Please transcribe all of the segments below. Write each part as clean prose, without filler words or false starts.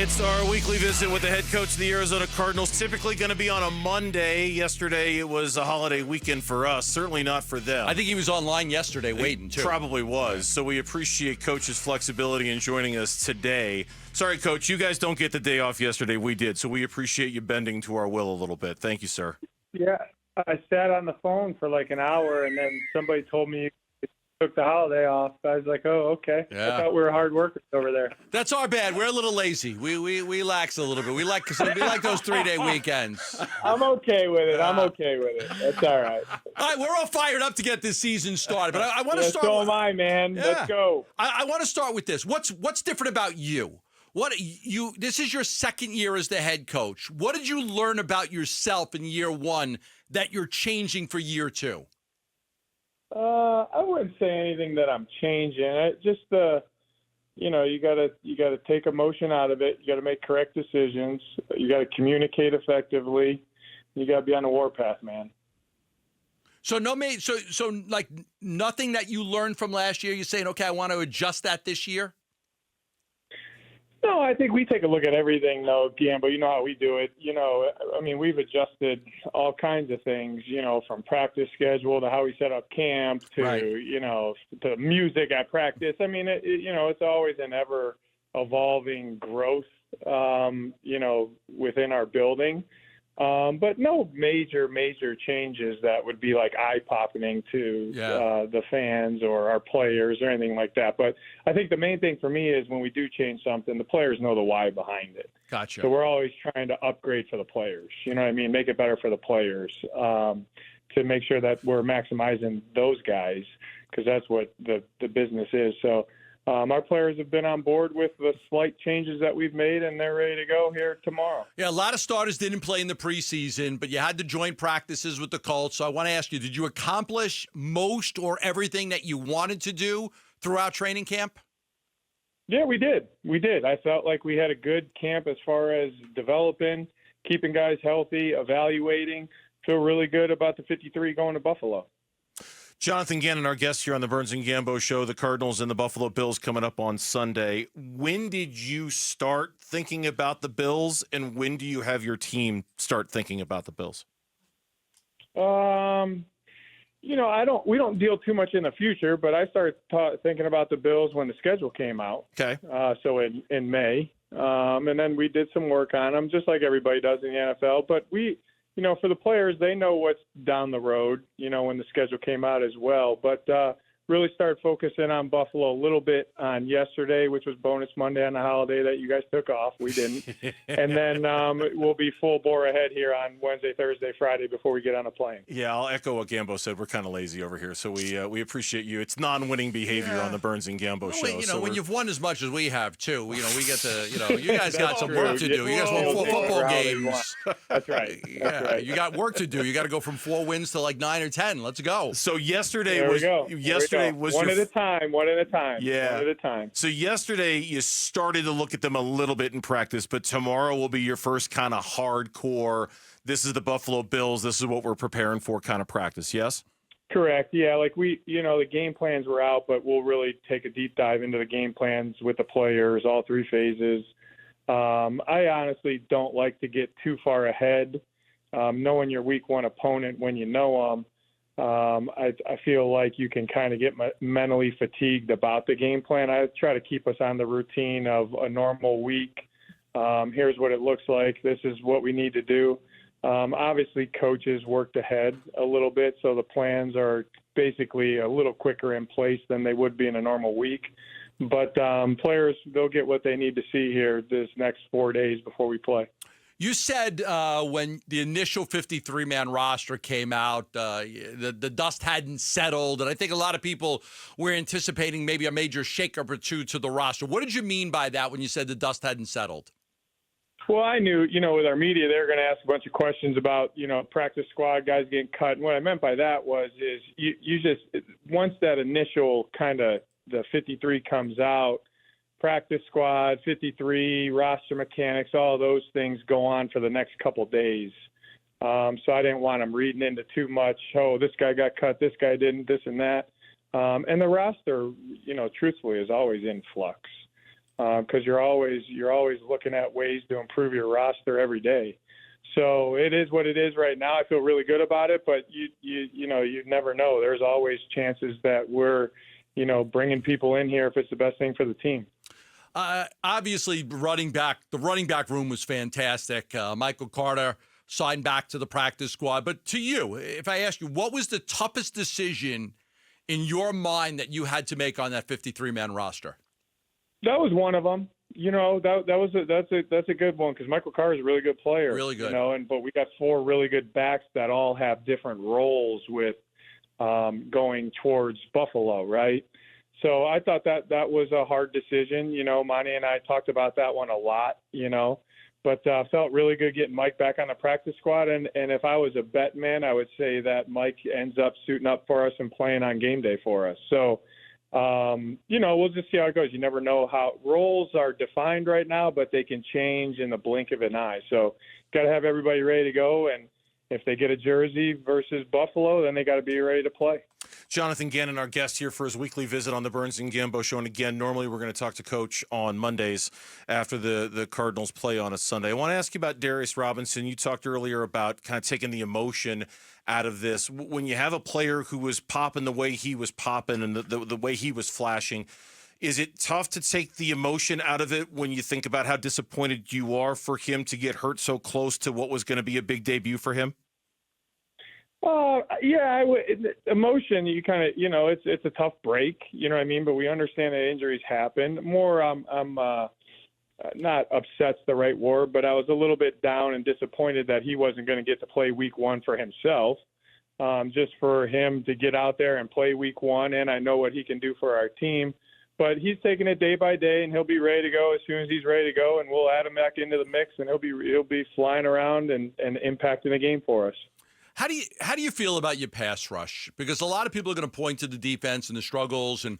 It's our weekly visit with the head coach of the Arizona Cardinals. Typically going to be on a Monday. Yesterday, it was a holiday weekend for us. Certainly not for them. I think he was online yesterday waiting, too. Probably was. So we appreciate Coach's flexibility in joining us today. Sorry, Coach, you guys don't get the day off yesterday. We did. So we appreciate you bending to our will a little bit. Thank you, sir. Yeah, I sat on the phone for like an hour, and then somebody told me you took the holiday off. I was like, oh, okay. Yeah. I thought we were hard workers over there. That's our bad. We're a little lazy. We lax a little bit. We like those 3-day weekends. I'm okay with it. I'm okay with it. That's all right. All right, we're all fired up to get this season started, but I want to start. So am I, man. Yeah. Let's go. I want to start with this. What's different about you? This is your second year as the head coach. What did you learn about yourself in year one that you're changing for year two? I wouldn't say anything that I'm changing. Just you gotta take emotion out of it. You gotta make correct decisions. You gotta communicate effectively. You gotta be on the warpath, man. So like nothing that you learned from last year. You're saying, okay, I want to adjust that this year. No, I think we take a look at everything, though, Gambo. You know how we do it. We've adjusted all kinds of things, from practice schedule to how we set up camp to, right. To music at practice. It's always an ever-evolving growth, within our building. But no major changes that would be like eye-popping to the fans or our players or anything like that. But I think the main thing for me is when we do change something, the players know the why behind it. Gotcha. So we're always trying to upgrade for the players. You know what I mean? Make it better for the players to make sure that we're maximizing those guys because that's what the business is. So our players have been on board with the slight changes that we've made, and they're ready to go here tomorrow. Yeah, a lot of starters didn't play in the preseason, but you had to join practices with the Colts. So I want to ask you, did you accomplish most or everything that you wanted to do throughout training camp? Yeah, we did. I felt like we had a good camp as far as developing, keeping guys healthy, evaluating. Feel really good about the 53 going to Buffalo. Jonathan Gannon, our guest here on the Burns Gambo show, the Cardinals and the Buffalo Bills coming up on Sunday. When did you start thinking about the Bills, and when do you have your team start thinking about the Bills? We don't deal too much in the future, but I started thinking about the Bills when the schedule came out. Okay. So in May, and then we did some work on them, just like everybody does in the NFL. But for the players, they know what's down the road, when the schedule came out as well. But really started focusing on Buffalo a little bit on yesterday, which was bonus Monday on the holiday that you guys took off. We didn't. And then we'll be full bore ahead here on Wednesday, Thursday, Friday before we get on a plane. Yeah, I'll echo what Gambo said. We're kind of lazy over here, so we appreciate you. It's non-winning behavior on the Burns and Gambo show. When you've won as much as we have, too, we get to, you guys got some work to do. You guys won 4 football games. That's right. That's right. You got work to do. You got to go from 4 wins to like 9 or 10. Let's go. So yesterday there was we go. yesterday was one your at a time. Yeah. One at a time. So yesterday you started to look at them a little bit in practice, but tomorrow will be your first kind of hardcore, this is the Buffalo Bills, this is what we're preparing for kind of practice, yes? Correct. Yeah, like the game plans were out, but we'll really take a deep dive into the game plans with the players, all 3 phases. I honestly don't like to get too far ahead, knowing your week 1 opponent when you know them. I feel like you can kind of get mentally fatigued about the game plan. I try to keep us on the routine of a normal week. Here's what it looks like. This is what we need to do. Obviously, coaches worked ahead a little bit, so the plans are basically a little quicker in place than they would be in a normal week. But players, they'll get what they need to see here this next 4 days before we play. You said when the initial 53-man roster came out, the dust hadn't settled, and I think a lot of people were anticipating maybe a major shakeup or two to the roster. What did you mean by that when you said the dust hadn't settled? Well, I knew, with our media, they were going to ask a bunch of questions about, practice squad guys getting cut. And what I meant by that is you just, once that initial kind of the 53 comes out, practice squad, 53, roster mechanics, all those things go on for the next couple of days. So I didn't want them reading into too much. Oh, this guy got cut, this guy didn't, this and that. And the roster, truthfully, is always in flux. because you're always looking at ways to improve your roster every day. So it is what it is right now. I feel really good about it, but you never know. There's always chances that we're bringing people in here if it's the best thing for the team. Obviously, the running back room was fantastic. Michael Carter signed back to the practice squad. But to you, if I ask you, what was the toughest decision in your mind that you had to make on that 53-man roster? That was one of them. That's a good one because Michael Carter is a really good player. Really good. But we got 4 really good backs that all have different roles with going towards Buffalo, right? So I thought that was a hard decision. Monty and I talked about that one a lot, but felt really good getting Mike back on the practice squad. And if I was a bet man, I would say that Mike ends up suiting up for us and playing on game day for us. So, we'll just see how it goes. You never know how roles are defined right now, but they can change in the blink of an eye. So got to have everybody ready to go. And if they get a jersey versus Buffalo, then they got to be ready to play. Jonathan Gannon, our guest here for his weekly visit on the Burns Gambo Show. And again, normally we're going to talk to Coach on Mondays after the Cardinals play on a Sunday. I want to ask you about Darius Robinson. You talked earlier about kind of taking the emotion out of this. When you have a player who was popping the way he was popping and the way he was flashing, is it tough to take the emotion out of it when you think about how disappointed you are for him to get hurt so close to what was going to be a big debut for him? Yeah, emotion, you kind of, it's a tough break, you know what I mean? But we understand that injuries happen. More, I'm not upset's the right word, but I was a little bit down and disappointed that he wasn't going to get to play week 1 for himself. Just for him to get out there and play week 1, and I know what he can do for our team. But he's taking it day by day, and he'll be ready to go as soon as he's ready to go, and we'll add him back into the mix, and he'll be flying around and impacting the game for us. How do you feel about your pass rush? Because a lot of people are going to point to the defense and the struggles and,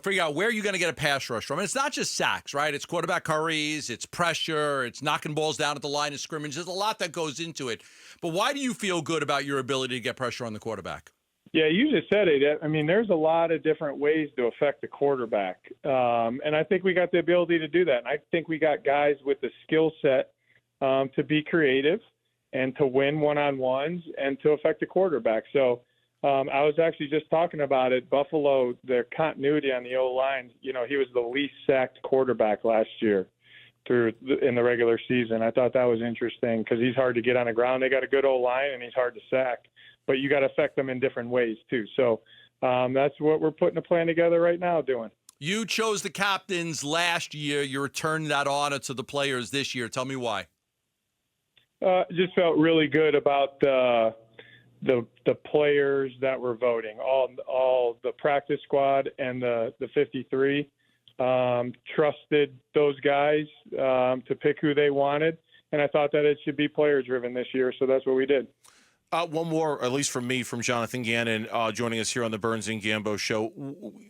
figure out where you're going to get a pass rush from. And it's not just sacks, right? It's quarterback hurries, it's pressure, it's knocking balls down at the line of scrimmage. There's a lot that goes into it. But why do you feel good about your ability to get pressure on the quarterback? Yeah, you just said it. I mean, there's a lot of different ways to affect the quarterback. And I think we got the ability to do that. And I think we got guys with the skill set to be creative and to win one-on-ones and to affect the quarterback. So I was actually just talking about it. Buffalo, their continuity on the O-line, he was the least sacked quarterback last year in the regular season. I thought that was interesting because he's hard to get on the ground. They got a good O-line, and he's hard to sack. But you got to affect them in different ways, too. So that's what we're putting a plan together right now doing. You chose the captains last year. You returned that honor to the players this year. Tell me why. Just felt really good about the players that were voting, all the practice squad and the 53. Trusted those guys to pick who they wanted, and I thought that it should be player driven this year, so that's what we did. One more, at least from me, from Jonathan Gannon, joining us here on the Burns Gambo Show.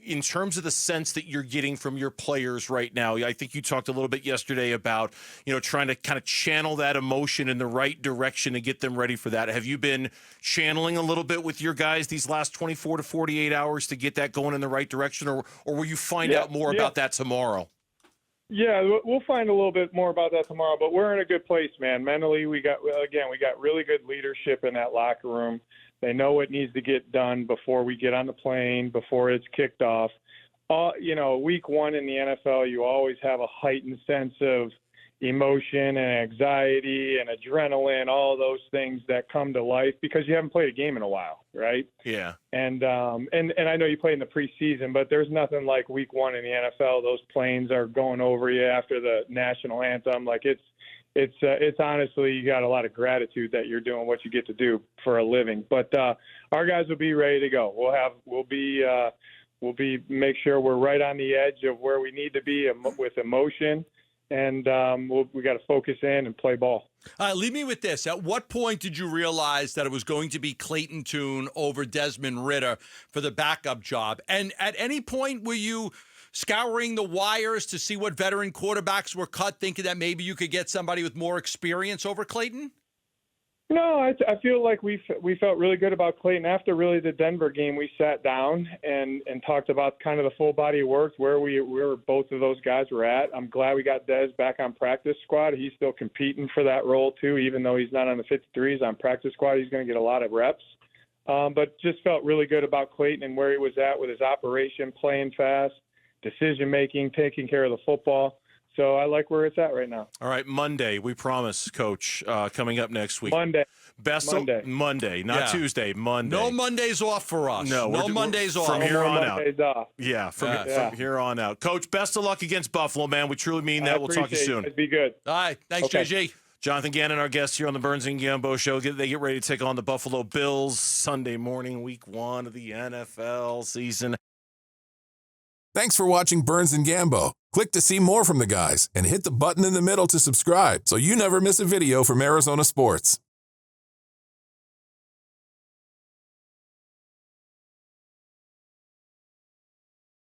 In terms of the sense that you're getting from your players right now, I think you talked a little bit yesterday about, trying to kind of channel that emotion in the right direction and get them ready for that. Have you been channeling a little bit with your guys these last 24 to 48 hours to get that going in the right direction, or will you find out more about that tomorrow? Yeah, we'll find a little bit more about that tomorrow, but we're in a good place, man. Mentally, we got really good leadership in that locker room. They know what needs to get done before we get on the plane, before it's kicked off. Week 1 in the NFL, you always have a heightened sense of emotion and anxiety and adrenaline, all those things that come to life because you haven't played a game in a while, right? Yeah. And I know you play in the preseason, but there's nothing like week 1 in the NFL. Those planes are going over you after the national anthem. Like it's honestly, you got a lot of gratitude that you're doing what you get to do for a living. But our guys will be ready to go. We'll make sure we're right on the edge of where we need to be with emotion. And we got to focus in and play ball. Leave me with this. At what point did you realize that it was going to be Clayton Tune over Desmond Ridder for the backup job? And at any point were you scouring the wires to see what veteran quarterbacks were cut, thinking that maybe you could get somebody with more experience over Clayton? No, I feel like we felt really good about Clayton after really the Denver game. We sat down and talked about kind of the full body of work where both of those guys were at. I'm glad we got Dez back on practice squad. He's still competing for that role too, even though he's not on the 53s on practice squad. He's going to get a lot of reps. But just felt really good about Clayton and where he was at with his operation, playing fast, decision making, taking care of the football. So I like where it's at right now. All right, Monday, we promise, Coach, coming up next week. Monday, not Yeah. Tuesday, Monday. No Mondays off for us. No, no Mondays off. From here on out. Mondays off. Yeah, from here on out. Coach, best of luck against Buffalo, man. We truly mean that. We'll talk to you soon. It'd be good. All right. Thanks, Okay. JG. Jonathan Gannon, our guest here on the Burns and Gambo Show. They get ready to take on the Buffalo Bills Sunday morning, week 1 of the NFL season. Thanks for watching Burns and Gambo. Click to see more from the guys and hit the button in the middle to subscribe so you never miss a video from Arizona sports.